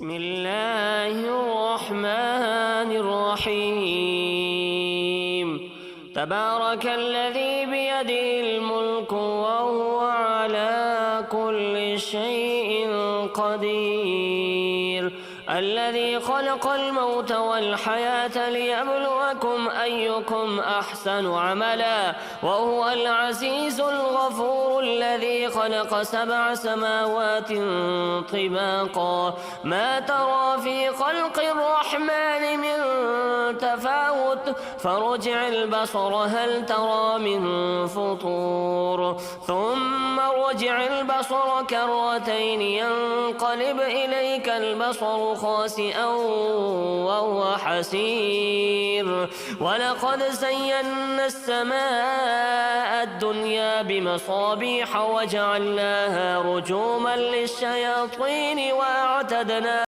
بسم الله الرحمن الرحيم تبارك الذي بيده الملك وهو على كل شيء قدير الذي خلق الموت والحياة ليبلوكم أيكم أحسن عملا وهو العزيز الغفور الذي خلق 7 سماوات طباقا ما ترى في خلق الرحمن من تفاوت فارجع البصر هل ترى من فطور ثم ارجع البصر كرتين ينقلب إليك البصر خاسئا وهو حسير ولقد زينا السماء الدنيا بمصابيح وجعلناها رجوما للشياطين وأعتدنا